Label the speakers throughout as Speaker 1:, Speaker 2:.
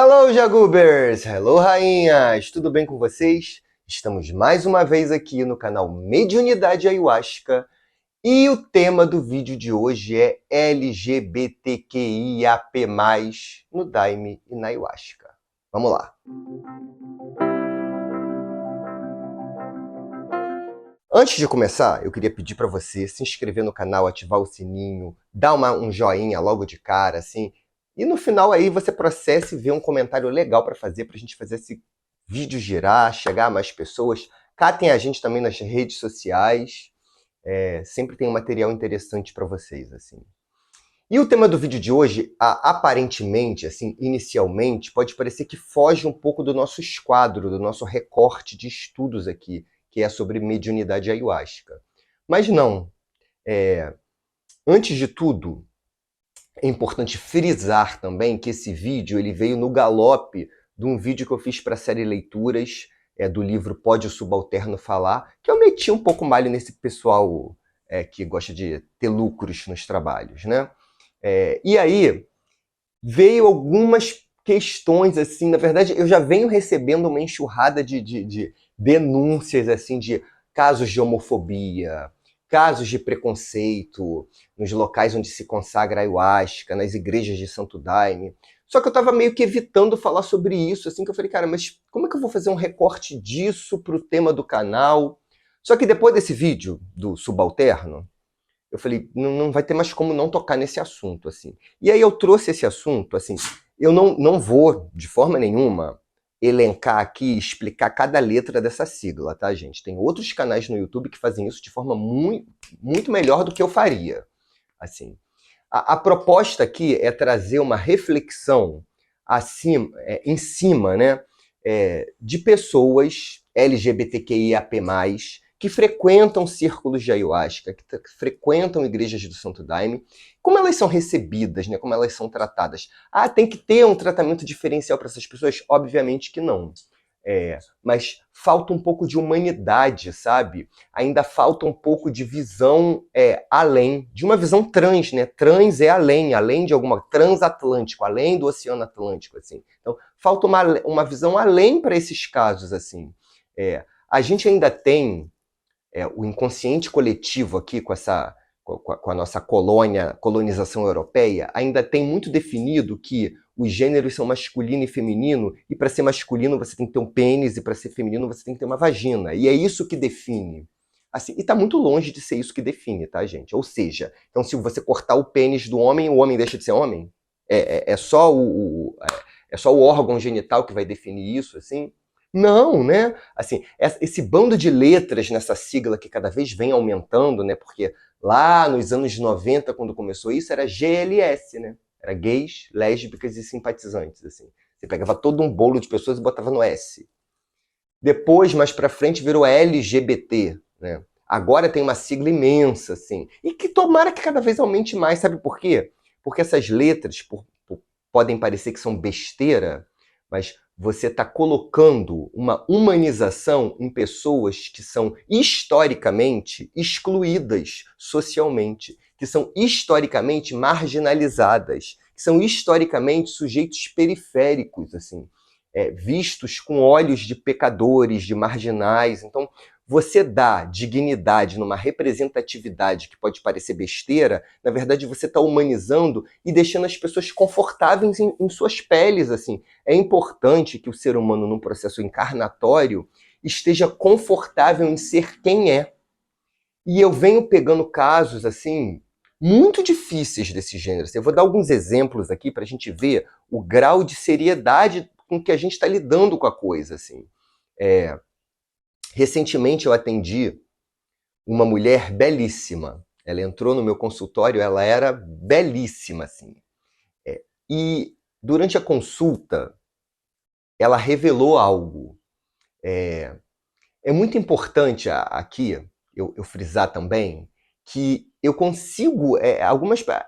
Speaker 1: Hello, Jagubers! Hello, rainhas! Tudo bem com vocês? Estamos mais uma vez aqui no canal Mediunidade Ayahuasca e o tema do vídeo de hoje é LGBTQIAP+, no Daime e na Ayahuasca. Vamos lá! Antes de começar, eu queria pedir para você se inscrever no canal, ativar o sininho, dar um joinha logo de cara, assim, e no final aí você processa e vê um comentário legal para fazer, para a gente fazer esse vídeo girar, chegar a mais pessoas. Catem a gente também nas redes sociais, sempre tem um material interessante para vocês, assim. E o tema do vídeo de hoje, aparentemente, assim, inicialmente, pode parecer que foge um pouco do nosso esquadro, do nosso recorte de estudos aqui, que é sobre mediunidade ayahuasca. Mas não. Antes de tudo, é importante frisar também que esse vídeo ele veio no galope de um vídeo que eu fiz para a série Leituras, do livro Pode o Subalterno Falar, que eu meti um pouco malho nesse pessoal que gosta de ter lucros nos trabalhos, né? E aí, veio algumas questões, assim, na verdade, eu já venho recebendo uma enxurrada de denúncias, assim, de casos de homofobia, casos de preconceito nos locais onde se consagra a ayahuasca, nas igrejas de Santo Daime. Só que eu estava meio que evitando falar sobre isso, assim, que eu falei, cara, mas como é que eu vou fazer um recorte disso para o tema do canal? Só que depois desse vídeo do subalterno, eu falei, não vai ter mais como não tocar nesse assunto, assim. E aí eu trouxe esse assunto, assim, eu não vou, de forma nenhuma, elencar aqui, explicar cada letra dessa sigla, tá, gente? Tem outros canais no YouTube que fazem isso de forma muito, muito melhor do que eu faria, assim. A proposta aqui é trazer uma reflexão acima, em cima, né, de pessoas LGBTQIAP+, que frequentam círculos de ayahuasca, que frequentam igrejas do Santo Daime, como elas são recebidas, né, como elas são tratadas. Ah, tem que ter um tratamento diferencial para essas pessoas? Obviamente que não. Mas falta um pouco de humanidade, sabe? Ainda falta um pouco de visão além, de uma visão trans, né? Trans é além de alguma... transatlântico, além do Oceano Atlântico, assim. Então, falta uma visão além para esses casos, assim. A gente ainda tem o inconsciente coletivo aqui com a nossa colonização europeia, ainda tem muito definido que os gêneros são masculino e feminino, e para ser masculino você tem que ter um pênis, e para ser feminino você tem que ter uma vagina. E é isso que define. Assim, e está muito longe de ser isso que define, tá, gente? Ou seja, então se você cortar o pênis do homem, o homem deixa de ser homem? É só é só o órgão genital que vai definir isso, assim? Não, né? Assim, esse bando de letras nessa sigla que cada vez vem aumentando, né? Porque lá nos anos 90, quando começou isso, era GLS, né? Era gays, lésbicas e simpatizantes, assim. Você pegava todo um bolo de pessoas e botava no S. Depois, mais pra frente, virou LGBT, né? Agora tem uma sigla imensa, assim. E que tomara que cada vez aumente mais, sabe por quê? Porque essas letras podem parecer que são besteira, mas você está colocando uma humanização em pessoas que são historicamente excluídas socialmente, que são historicamente marginalizadas, que são historicamente sujeitos periféricos, assim, vistos com olhos de pecadores, de marginais. Então, você dá dignidade numa representatividade que pode parecer besteira, na verdade você está humanizando e deixando as pessoas confortáveis em suas peles, assim. É importante que o ser humano, num processo encarnatório, esteja confortável em ser quem é. E eu venho pegando casos, assim, muito difíceis desse gênero. Eu vou dar alguns exemplos aqui para a gente ver o grau de seriedade com que a gente está lidando com a coisa, assim. Recentemente eu atendi uma mulher belíssima. Ela entrou no meu consultório, ela era belíssima, assim. E durante a consulta, ela revelou algo. É muito importante aqui, eu frisar também, que eu consigo,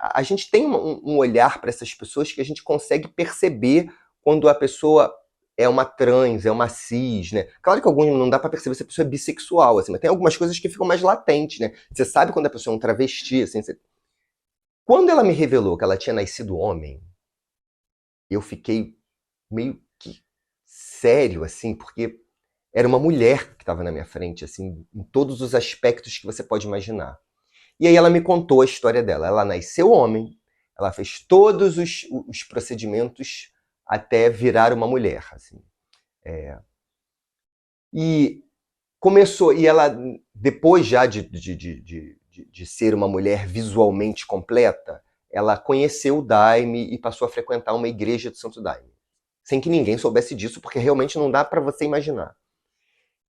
Speaker 1: a gente tem um olhar para essas pessoas que a gente consegue perceber quando a pessoa é uma trans, é uma cis, né? Claro que alguns não dá para perceber se a pessoa é bissexual, assim, mas tem algumas coisas que ficam mais latentes, né? Você sabe quando a pessoa é um travesti, assim. Quando ela me revelou que ela tinha nascido homem, eu fiquei meio que sério, assim, porque era uma mulher que estava na minha frente, assim, em todos os aspectos que você pode imaginar. E aí ela me contou a história dela. Ela nasceu homem, ela fez todos os procedimentos até virar uma mulher, assim. E começou, e ela, depois já de ser uma mulher visualmente completa, ela conheceu o Daime e passou a frequentar uma igreja do Santo Daime. Sem que ninguém soubesse disso, porque realmente não dá para você imaginar.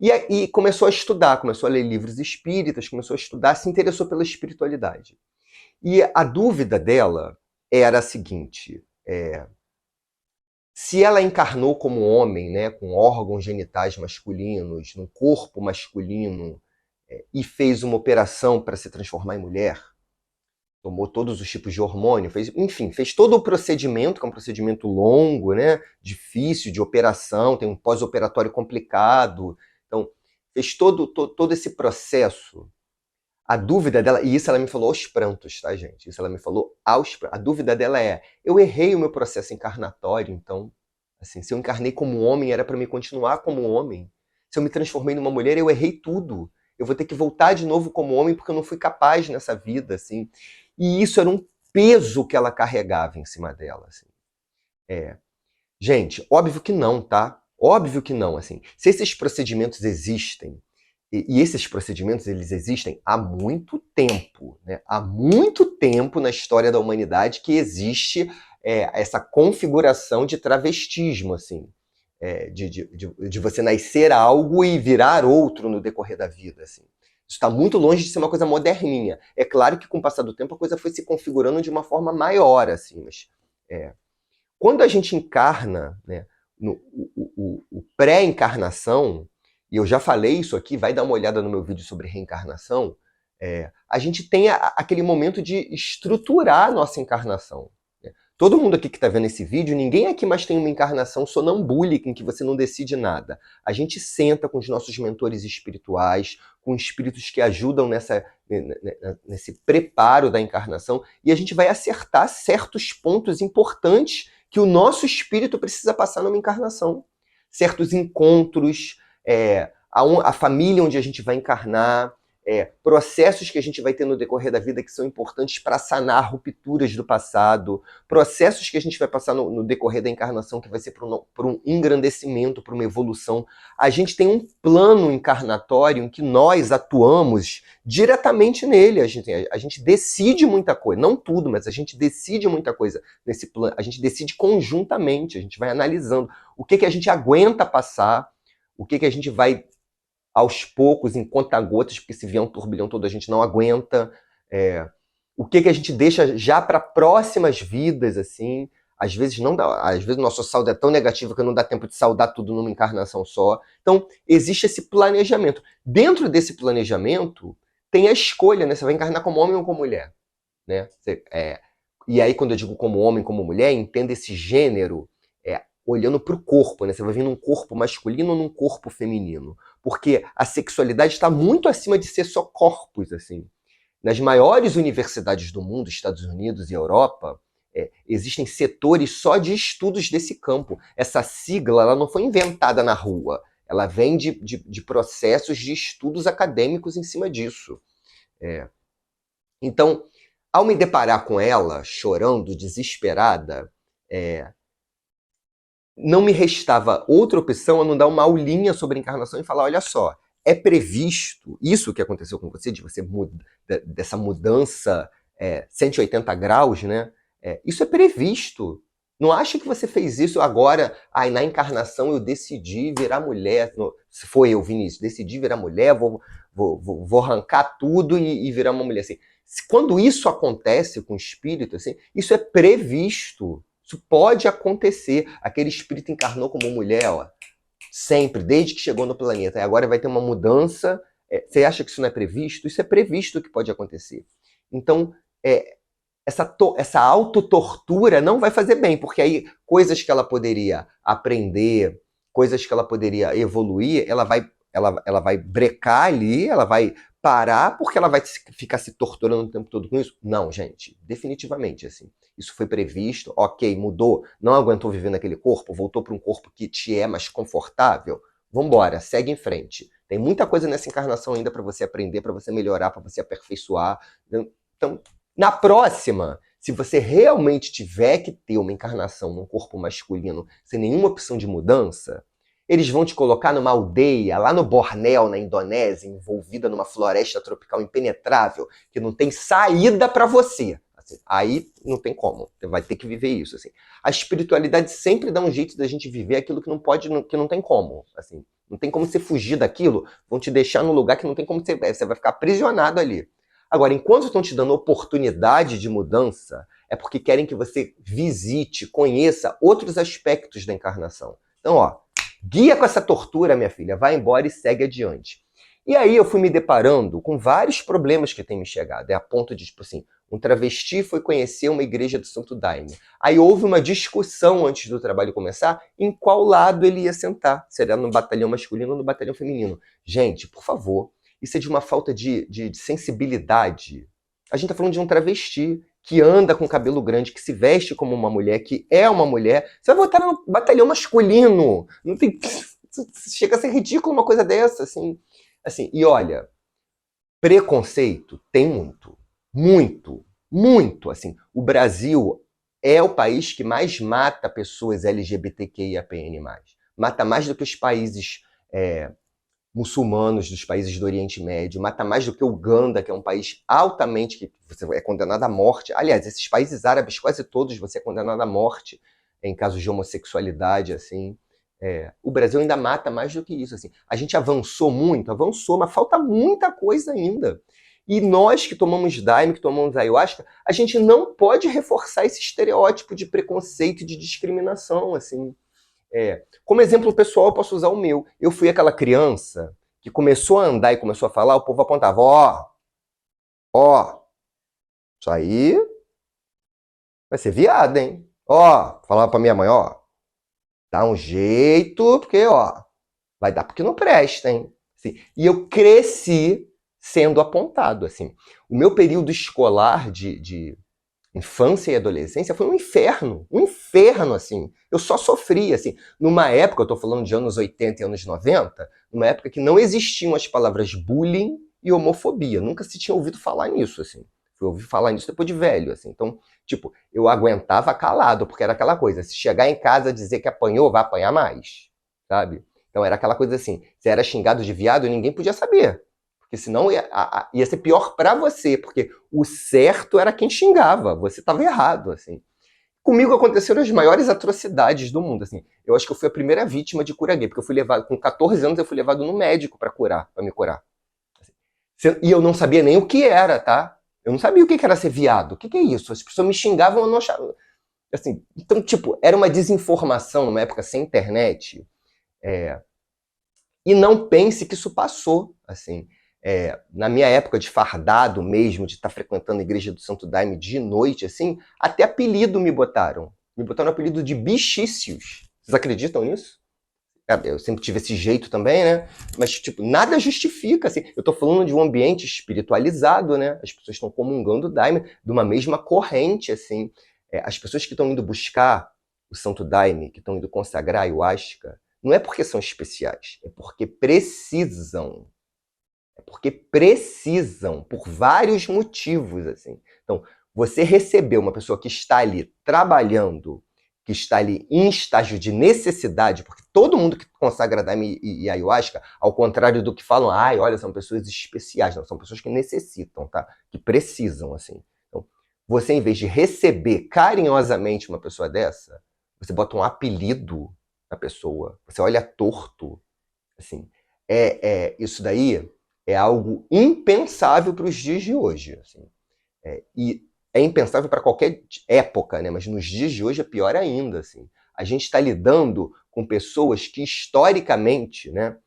Speaker 1: E aí começou a estudar, começou a ler livros espíritas, começou a estudar, se interessou pela espiritualidade. E a dúvida dela era a seguinte: se ela encarnou como homem, né, com órgãos genitais masculinos, num corpo masculino, e fez uma operação para se transformar em mulher, tomou todos os tipos de hormônio, enfim, fez todo o procedimento, que é um procedimento longo, né, difícil, de operação, tem um pós-operatório complicado. Então, fez todo esse processo. A dúvida dela, e isso ela me falou aos prantos, tá, gente? Isso ela me falou aos prantos. A dúvida dela é: eu errei o meu processo encarnatório, então, assim, se eu encarnei como homem, era para me continuar como homem. Se eu me transformei numa mulher, eu errei tudo. Eu vou ter que voltar de novo como homem porque eu não fui capaz nessa vida, assim. E isso era um peso que ela carregava em cima dela, assim. Gente, óbvio que não, tá? Óbvio que não, assim. Se esses procedimentos existem, e esses procedimentos eles existem há muito tempo, né? Há muito tempo na história da humanidade que existe essa configuração de travestismo, assim, de você nascer algo e virar outro no decorrer da vida, assim. Isso está muito longe de ser uma coisa moderninha. É claro que com o passar do tempo a coisa foi se configurando de uma forma maior, assim, mas quando a gente encarna, né, o pré-encarnação, e eu já falei isso aqui, vai dar uma olhada no meu vídeo sobre reencarnação, a gente tem aquele momento de estruturar a nossa encarnação. Né? Todo mundo aqui que está vendo esse vídeo, ninguém aqui mais tem uma encarnação sonambúlica em que você não decide nada. A gente senta com os nossos mentores espirituais, com espíritos que ajudam nesse preparo da encarnação, e a gente vai acertar certos pontos importantes que o nosso espírito precisa passar numa encarnação. Certos encontros, a família onde a gente vai encarnar, processos que a gente vai ter no decorrer da vida que são importantes para sanar rupturas do passado, processos que a gente vai passar no decorrer da encarnação que vai ser por um engrandecimento, por uma evolução. A gente tem um plano encarnatório em que nós atuamos diretamente nele. A gente decide muita coisa, não tudo, mas a gente decide muita coisa nesse plano. A gente decide conjuntamente, a gente vai analisando o que a gente aguenta passar, o que a gente vai aos poucos, em conta-gotas, porque se vier um turbilhão todo a gente não aguenta. O que a gente deixa já para próximas vidas, assim. Às vezes não dá, às vezes o nosso saldo é tão negativo que não dá tempo de saldar tudo numa encarnação só. Então, existe esse planejamento. Dentro desse planejamento, tem a escolha, né? Você vai encarnar como homem ou como mulher, né? E aí, quando eu digo como homem, como mulher, entenda esse gênero olhando para o corpo, né? Você vai vir num corpo masculino ou num corpo feminino. Porque a sexualidade está muito acima de ser só corpos, assim. Nas maiores universidades do mundo, Estados Unidos e Europa, existem setores só de estudos desse campo. Essa sigla ela não foi inventada na rua. Ela vem de processos de estudos acadêmicos em cima disso. Então, ao me deparar com ela, chorando, desesperada, não me restava outra opção a não dar uma aulinha sobre encarnação e falar: olha só, é previsto isso que aconteceu com você, de você dessa mudança 180 graus, né? Isso é previsto. Não acha que você fez isso agora, na encarnação eu decidi virar mulher. Se foi eu, Vinícius, decidi virar mulher, vou arrancar tudo e virar uma mulher. Assim, quando isso acontece com o espírito, assim, isso é previsto. Isso pode acontecer. Aquele espírito encarnou como mulher, ó, sempre, desde que chegou no planeta. E agora vai ter uma mudança. Você acha que isso não é previsto? Isso é previsto que pode acontecer. Então, essa autotortura não vai fazer bem, porque aí coisas que ela poderia aprender, coisas que ela poderia evoluir, ela vai brecar ali, ela vai parar porque ela vai ficar se torturando o tempo todo com isso? Não, gente, definitivamente, assim. Isso foi previsto, ok, mudou, não aguentou viver naquele corpo, voltou para um corpo que te é mais confortável. Vambora, segue em frente. Tem muita coisa nessa encarnação ainda para você aprender, para você melhorar, para você aperfeiçoar. Então, na próxima, se você realmente tiver que ter uma encarnação num corpo masculino sem nenhuma opção de mudança, eles vão te colocar numa aldeia, lá no Bornéu, na Indonésia, envolvida numa floresta tropical impenetrável, que não tem saída para você. Assim, aí não tem como, você vai ter que viver isso. Assim. A espiritualidade sempre dá um jeito da gente viver aquilo que não pode, que não tem como. Assim, não tem como você fugir daquilo, vão te deixar num lugar que não tem como você vai ficar aprisionado ali. Agora, enquanto estão te dando oportunidade de mudança, é porque querem que você visite, conheça outros aspectos da encarnação. Então, ó, guia com essa tortura, minha filha, vai embora e segue adiante. E aí eu fui me deparando com vários problemas que têm me chegado. É a ponto de, tipo assim, um travesti foi conhecer uma igreja do Santo Daime. Aí houve uma discussão antes do trabalho começar em qual lado ele ia sentar. Se era no batalhão masculino ou no batalhão feminino. Gente, por favor, isso é de uma falta de sensibilidade. A gente tá falando de um travesti que anda com cabelo grande, que se veste como uma mulher, que é uma mulher. Você vai votar no batalhão masculino. Não tem... Chega a ser ridículo uma coisa dessa, assim. E olha, preconceito tem muito. Muito. Muito. Assim, o Brasil é o país que mais mata pessoas LGBTQIAPN+. Mata mais do que os países muçulmanos dos países do Oriente Médio, mata mais do que Uganda, que é um país altamente que você é condenado à morte. Aliás, esses países árabes, quase todos, você é condenado à morte em casos de homossexualidade, assim. O Brasil ainda mata mais do que isso, assim. A gente avançou muito, mas falta muita coisa ainda. E nós que tomamos daime, que tomamos ayahuasca, a gente não pode reforçar esse estereótipo de preconceito e de discriminação, assim. Como exemplo pessoal, eu posso usar o meu. Eu fui aquela criança que começou a andar e começou a falar, o povo apontava, ó, isso aí vai ser viado, hein? Ó, falava pra minha mãe, ó, dá um jeito, porque, ó, vai dar porque não presta, hein? Assim, e eu cresci sendo apontado, assim. O meu período escolar de infância e adolescência foi um inferno, assim. Eu só sofria, assim. Numa época, eu tô falando de anos 80 e anos 90, numa época que não existiam as palavras bullying e homofobia. Nunca se tinha ouvido falar nisso, assim. Fui ouvir falar nisso depois de velho, assim. Então, tipo, eu aguentava calado, porque era aquela coisa, se chegar em casa dizer que apanhou, vai apanhar mais, sabe? Então era aquela coisa assim, se era xingado de viado, ninguém podia saber. Porque senão ia ser pior pra você, porque o certo era quem xingava, você estava errado, assim. Comigo aconteceram as maiores atrocidades do mundo, assim. Eu acho que eu fui a primeira vítima de cura gay, porque eu fui levado, com 14 anos eu fui levado no médico pra me curar. E eu não sabia nem o que era, tá? Eu não sabia o que era ser viado. O que é isso? As pessoas me xingavam, eu não achava... Assim, então, tipo, era uma desinformação numa época sem internet. E não pense que isso passou, assim. Na minha época de fardado mesmo, de estar frequentando a igreja do Santo Daime de noite, assim, até apelido me botaram. Me botaram o apelido de bichícios. Vocês acreditam nisso? Eu sempre tive esse jeito também, né? Mas, tipo, nada justifica, assim. Eu tô falando de um ambiente espiritualizado, né? As pessoas estão comungando o Daime de uma mesma corrente, assim. As pessoas que estão indo buscar o Santo Daime, que estão indo consagrar a ayahuasca, não é porque são especiais, é porque precisam. É porque precisam, por vários motivos, assim. Então, você receber uma pessoa que está ali trabalhando, que está ali em estágio de necessidade, porque todo mundo que consagra daime e ayahuasca, ao contrário do que falam, olha, são pessoas especiais, não, são pessoas que necessitam, tá? Que precisam, assim. Então, você, em vez de receber carinhosamente uma pessoa dessa, você bota um apelido na pessoa, você olha torto, assim. Isso daí é algo impensável para os dias de hoje, assim. E é impensável para qualquer época, né? Mas nos dias de hoje é pior ainda, assim. A gente está lidando com pessoas que historicamente, né,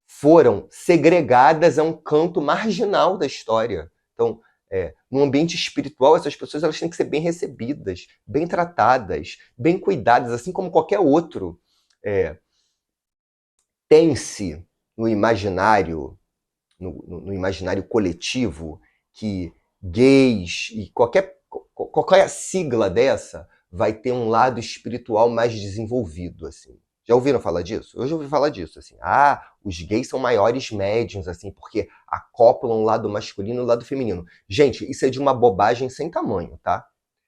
Speaker 1: foram segregadas a um canto marginal da história. Então, no ambiente espiritual, essas pessoas elas têm que ser bem recebidas, bem tratadas, bem cuidadas, assim como qualquer outro. Tem-se no imaginário no imaginário coletivo que gays e qualquer sigla dessa vai ter um lado espiritual mais desenvolvido, assim. Já ouviram falar disso? Eu já ouvi falar disso, assim. Os gays são maiores médiums, assim, porque acoplam o lado masculino e o lado feminino. Gente, isso é de uma bobagem sem tamanho, tá?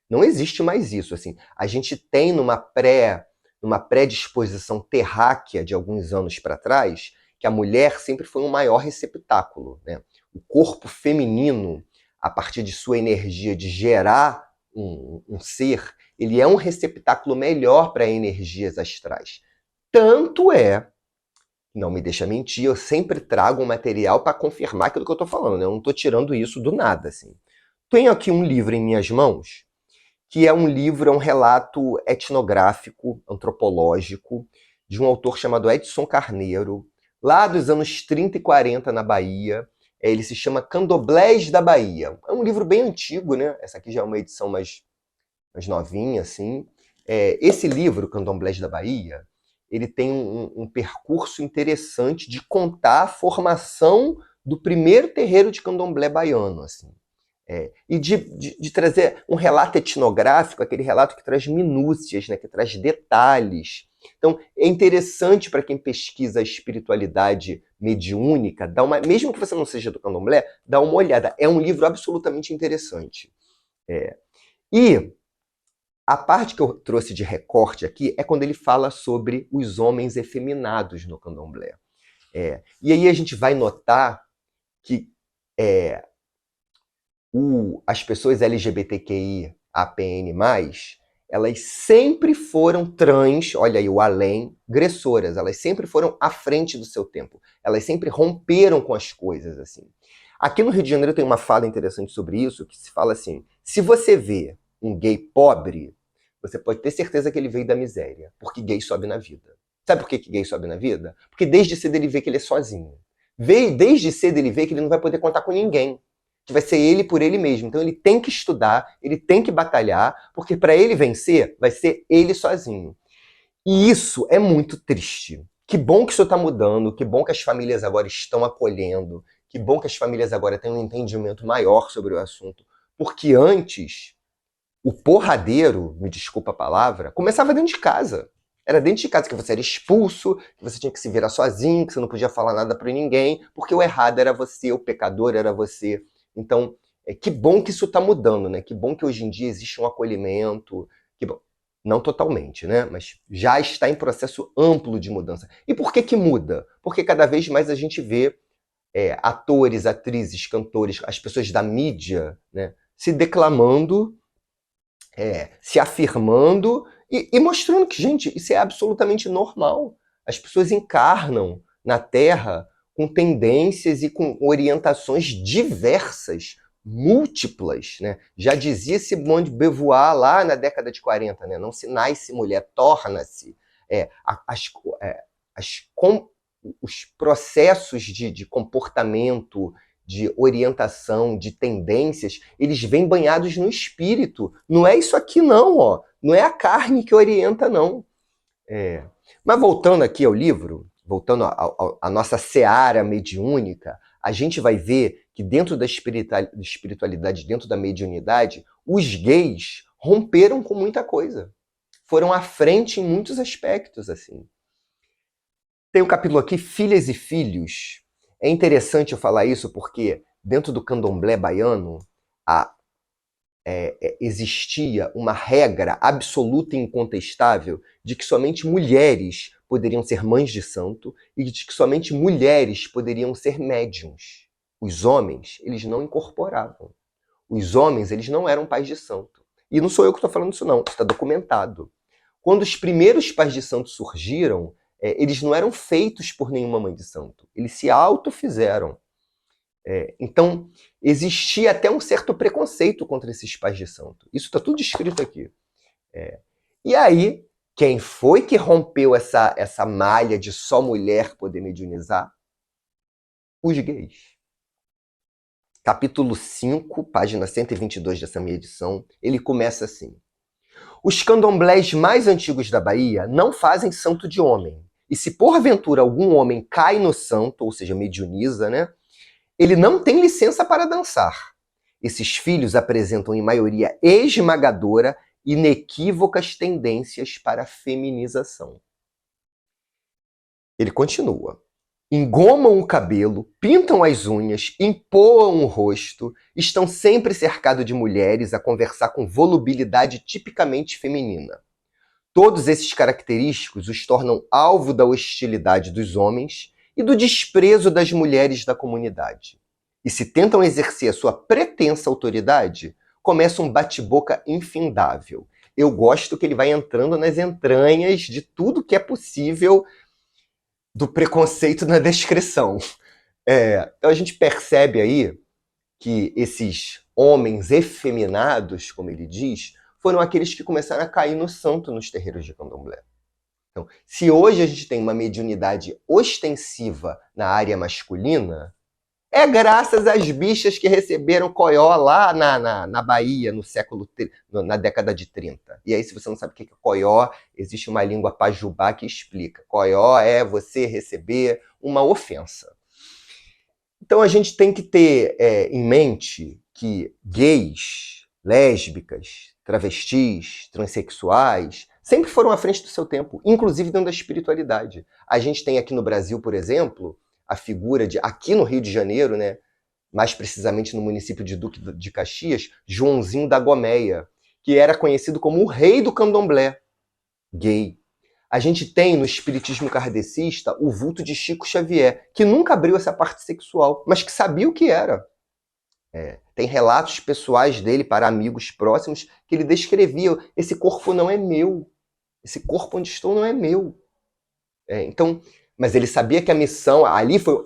Speaker 1: Não existe mais isso, assim. A gente tem numa predisposição terráquea de alguns anos para trás, que a mulher sempre foi um maior receptáculo, né? O corpo feminino, a partir de sua energia de gerar um ser, ele é um receptáculo melhor para energias astrais. Tanto é, não me deixa mentir, eu sempre trago um material para confirmar aquilo que eu estou falando, né? Eu não estou tirando isso do nada, assim. Tenho aqui um livro em minhas mãos, que é um relato etnográfico, antropológico, de um autor chamado Edson Carneiro, lá dos anos 30 e 40 na Bahia. Ele se chama Candomblés da Bahia. É um livro bem antigo, né? Essa aqui já é uma edição mais novinha, assim. Esse livro, Candomblés da Bahia, ele tem um percurso interessante de contar a formação do primeiro terreiro de candomblé baiano, assim. E de trazer um relato etnográfico, aquele relato que traz minúcias, né, que traz detalhes. Então, é interessante para quem pesquisa a espiritualidade mediúnica, mesmo que você não seja do candomblé, dá uma olhada. É um livro absolutamente interessante. E a parte que eu trouxe de recorte aqui é quando ele fala sobre os homens efeminados no candomblé. E aí a gente vai notar que as pessoas LGBTQI, APN+, elas sempre foram trans, olha aí o além, gressoras, elas sempre foram à frente do seu tempo. Elas sempre romperam com as coisas, assim. Aqui no Rio de Janeiro tem uma fala interessante sobre isso, que se fala assim, se você vê um gay pobre, você pode ter certeza que ele veio da miséria, porque gay sobe na vida. Sabe por que gay sobe na vida? Porque desde cedo ele vê que ele é sozinho. Desde cedo ele vê que ele não vai poder contar com ninguém, que vai ser ele por ele mesmo. Então ele tem que estudar, ele tem que batalhar, porque para ele vencer, vai ser ele sozinho. E isso é muito triste. Que bom que isso está mudando, que bom que as famílias agora estão acolhendo, que bom que as famílias agora têm um entendimento maior sobre o assunto. Porque antes, o porradeiro, me desculpa a palavra, começava dentro de casa. Era dentro de casa que você era expulso, que você tinha que se virar sozinho, que você não podia falar nada para ninguém, porque o errado era você, o pecador era você. Então, que bom que isso está mudando, né? Que bom que hoje em dia existe um acolhimento. Que bom. Não totalmente, né? Mas já está em processo amplo de mudança. E por que muda? Porque cada vez mais a gente vê atores, atrizes, cantores, as pessoas da mídia, né, se declamando, se afirmando e mostrando que, gente, isso é absolutamente normal. As pessoas encarnam na Terra com tendências e com orientações diversas, múltiplas, né? Já dizia Simone de Beauvoir lá na década de 40, né? Não se nasce mulher, torna-se. Os processos de comportamento, de orientação, de tendências, eles vêm banhados no espírito. Não é isso aqui não, ó. Não é a carne que orienta, não. Mas voltando aqui ao livro, voltando à nossa seara mediúnica, a gente vai ver que dentro da espiritualidade, dentro da mediunidade, os gays romperam com muita coisa. Foram à frente em muitos aspectos, assim. Tem um capítulo aqui, Filhas e Filhos. É interessante eu falar isso porque dentro do candomblé baiano existia uma regra absoluta e incontestável de que somente mulheres poderiam ser mães de santo e de que somente mulheres poderiam ser médiuns. Os homens, eles não incorporavam. Os homens, eles não eram pais de santo. E não sou eu que estou falando isso não, está documentado. Quando os primeiros pais de santo surgiram, eles não eram feitos por nenhuma mãe de santo. Eles se autofizeram. Então, existia até um certo preconceito contra esses pais de santo. Isso está tudo escrito aqui. E aí, quem foi que rompeu essa malha de só mulher poder mediunizar? Os gays. Capítulo 5, página 122 dessa minha edição, ele começa assim. Os candomblés mais antigos da Bahia não fazem santo de homem. E se porventura algum homem cai no santo, ou seja, mediuniza, né? Ele não tem licença para dançar. Esses filhos apresentam, em maioria esmagadora, inequívocas tendências para a feminização. Ele continua. Engomam o cabelo, pintam as unhas, empoam o rosto, estão sempre cercados de mulheres a conversar com volubilidade tipicamente feminina. Todos esses característicos os tornam alvo da hostilidade dos homens e do desprezo das mulheres da comunidade. E se tentam exercer a sua pretensa autoridade, começa um bate-boca infindável. Eu gosto que ele vai entrando nas entranhas de tudo que é possível do preconceito na descrição. Então a gente percebe aí que esses homens efeminados, como ele diz, foram aqueles que começaram a cair no santo nos terreiros de candomblé. Então, se hoje a gente tem uma mediunidade ostensiva na área masculina, é graças às bichas que receberam coió lá na Bahia, na década de 30. E aí, se você não sabe o que é coió, existe uma língua pajubá que explica. Coió é você receber uma ofensa. Então, a gente tem que ter em mente que gays, lésbicas, travestis, transexuais, sempre foram à frente do seu tempo, inclusive dentro da espiritualidade. A gente tem aqui no Brasil, por exemplo, a figura aqui no Rio de Janeiro, né, mais precisamente no município de Duque de Caxias, Joãozinho da Gomeia, que era conhecido como o rei do candomblé gay. A gente tem no espiritismo kardecista o vulto de Chico Xavier, que nunca abriu essa parte sexual, mas que sabia o que era. Tem relatos pessoais dele para amigos próximos que ele descrevia: esse corpo não é meu, esse corpo onde estou não é meu. Então, mas ele sabia que a missão ali foi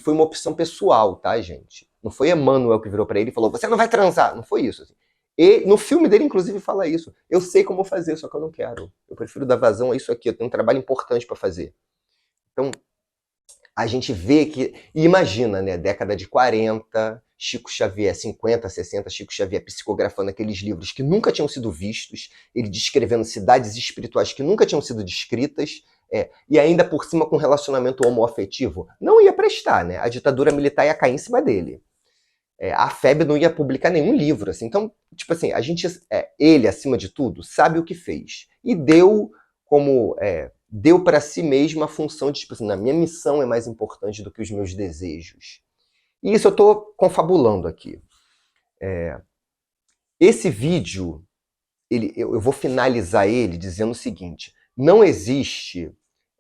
Speaker 1: uma opção pessoal, tá, gente? Não foi Emmanuel que virou para ele e falou: você não vai transar. Não foi isso. Assim. E no filme dele, inclusive, fala isso. Eu sei como fazer, só que eu não quero. Eu prefiro dar vazão a isso aqui. Eu tenho um trabalho importante para fazer. Então, a gente vê que... E imagina, né? Década de 40, Chico Xavier, 50, 60, Chico Xavier psicografando aqueles livros que nunca tinham sido vistos, ele descrevendo cidades espirituais que nunca tinham sido descritas, e ainda por cima com relacionamento homoafetivo. Não ia prestar, né? A ditadura militar ia cair em cima dele. A FEB não ia publicar nenhum livro, assim. Então, tipo assim, ele, acima de tudo, sabe o que fez. E deu para si mesmo a função de, tipo assim, a minha missão é mais importante do que os meus desejos. E isso eu estou confabulando aqui. Esse vídeo, eu vou finalizar ele dizendo o seguinte: não existe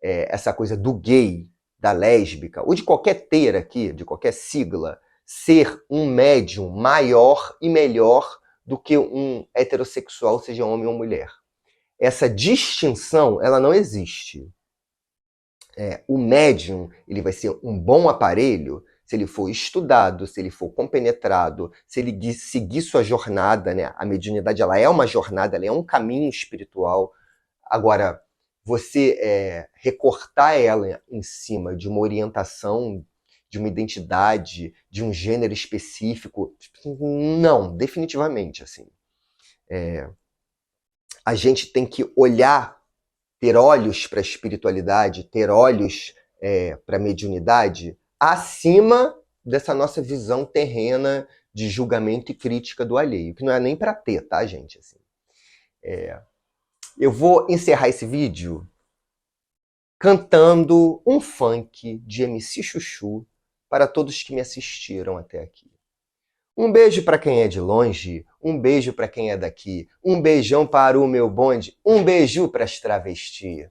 Speaker 1: essa coisa do gay, da lésbica, ou de qualquer ter aqui, de qualquer sigla, ser um médium maior e melhor do que um heterossexual, seja homem ou mulher. Essa distinção, ela não existe. O médium, ele vai ser um bom aparelho se ele for estudado, se ele for compenetrado, se ele seguir sua jornada, né? A mediunidade, ela é uma jornada, ela é um caminho espiritual. Agora, você recortar ela em cima de uma orientação, de uma identidade, de um gênero específico, não, definitivamente, assim. A gente tem que olhar, ter olhos para a espiritualidade, ter olhos para a mediunidade, acima dessa nossa visão terrena de julgamento e crítica do alheio, que não é nem para ter, tá, gente? Assim, eu vou encerrar esse vídeo cantando um funk de MC Chuchu para todos que me assistiram até aqui. Um beijo para quem é de longe, um beijo para quem é daqui, um beijão para o meu bonde, um beijo para as travestis.